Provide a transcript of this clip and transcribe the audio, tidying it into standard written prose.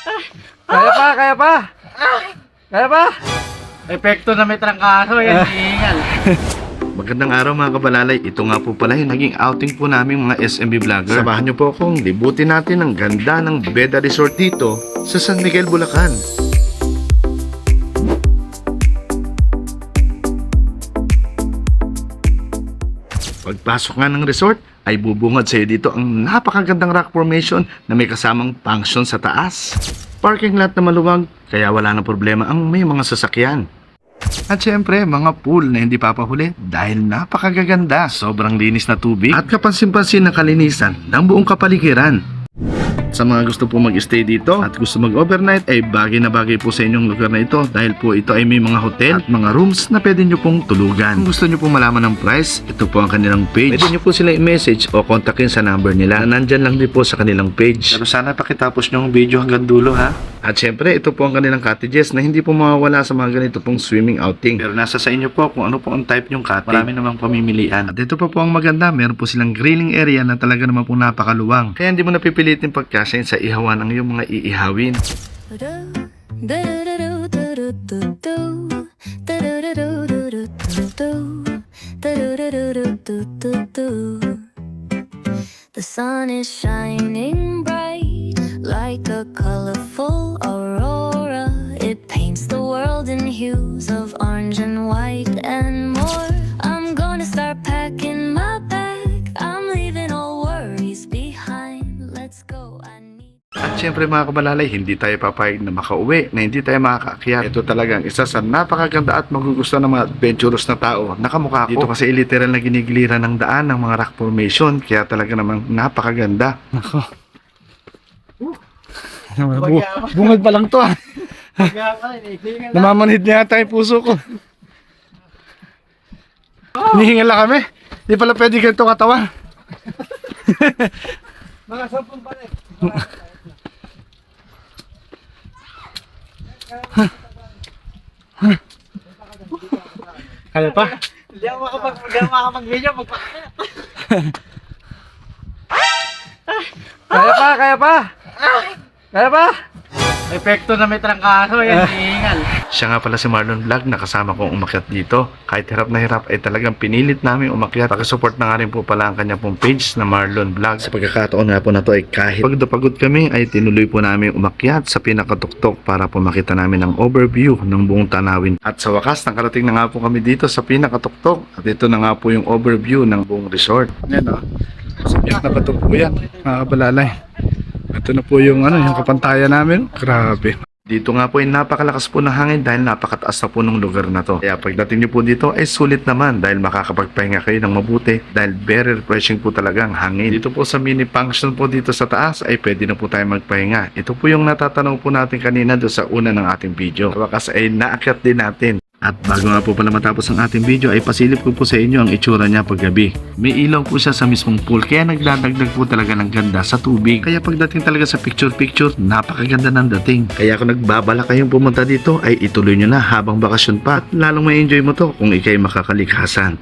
Kaya pa, kaya pa. Kaya pa. Epekto na may trangkaso, yan, hingal. Magandang araw mga kabalalay. Ito nga po pala yung naging outing po namin mga SMB vlogger. Samahan niyo po akong libutin natin ang ganda ng Beda Resort dito sa San Miguel, Bulacan. Pagpasok nga ng resort ay bubungad sa iyo dito ang napakagandang rock formation na may kasamang function sa taas. Parking lot na maluwag kaya wala na problema ang may mga sasakyan. At syempre, mga pool na hindi papahuli dahil napakagaganda, sobrang linis na tubig at kapansin-pansin na kalinisan ng buong kapaligiran. Sa mga gusto po mag-stay dito at gusto mag-overnight ay bagay na bagay po sa inyong lugar na ito dahil po ito ay may mga hotel at mga rooms na pwede nyo pong tulugan. Kung gusto nyo pong malaman ng price, ito po ang kanilang page. Pwede nyo po sila i-message o kontakin sa number nila na nandyan lang din po sa kanilang page. Pero sana pakitapos nyo ang video hanggang dulo ha. At syempre, ito po ang kanilang cottages na hindi po mawawala sa mga ganito pong swimming outing. Pero nasa sa inyo po kung ano po ang type nyong cottage. Marami namang pamimilian. At ito po ang maganda, meron po silang grilling area na talaga naman po napakaluwang. Kaya hindi mo napipilitin pagkasin sa ihawan ng iyong mga iihawin. The sun is shining bright like a colorful aurora. It paints the world in hues of orange and white and more. I'm gonna start packing my bag. I'm leaving all worries behind. Let's go. At syempre mga kabalalay, hindi tayo papayag na makauwi, na hindi tayo makakaakyat. Ito talagang isa sa napakaganda at magugustuhan ng mga adventurous na tao na kamukha ko. Dito kasi literal na ginigiliran ng daan ng mga rock formation, kaya talaga namang napakaganda. Nako. Bungad pa lang to ah. Namamanhid niya yata yung puso ko. Hinihingal lang kami. Di pala pwede ganito katawan. Mga 10 pa rin. Kaya pa? Hindi ako makapag-video, Kaya pa, kaya pa. Kaya pa. Epekto na may trangkaso, yan, hingal. Siya nga pala si Marlon Vlog na kasama kong umakyat dito. Kahit hirap na hirap ay talagang pinilit namin umakyat. Pakisupport na nga rin po pala ang kanya pong page na Marlon Vlog. Sa pagkakataon nga po na to ay kahit pagod na pagod kami ay tinuloy po namin umakyat sa pinakatuktok para po makita namin ang overview ng buong tanawin. At sa wakas nakarating na nga po kami dito sa pinakatuktok. At ito na nga po yung overview ng buong resort. Yan o. Sabiyak na bato po yan mga kabalalay. Ito na po yung yung kapantayan namin. Grabe. Dito nga po ay napakalakas po ng hangin dahil napakataas na po ng lugar na to. Kaya pagdating nyo po dito ay sulit naman dahil makakapagpahinga kayo ng mabuti dahil very refreshing po talaga ang hangin. Dito po sa mini function po dito sa taas ay pwede na po tayo magpahinga. Ito po yung natatanaw po natin kanina doon sa una ng ating video. Sa wakas ay naakyat din natin. At bago nga po pala matapos ang ating video ay pasilip ko po sa inyo ang itsura niya paggabi. May ilaw po siya sa mismong pool kaya nagdadagdag po talaga ng ganda sa tubig. Kaya pagdating talaga sa picture-picture, napakaganda ng dating. Kaya kung nagbabala kayong pumunta dito ay ituloy nyo na habang bakasyon pa. At lalong may enjoy mo to kung ikay makakalikasan.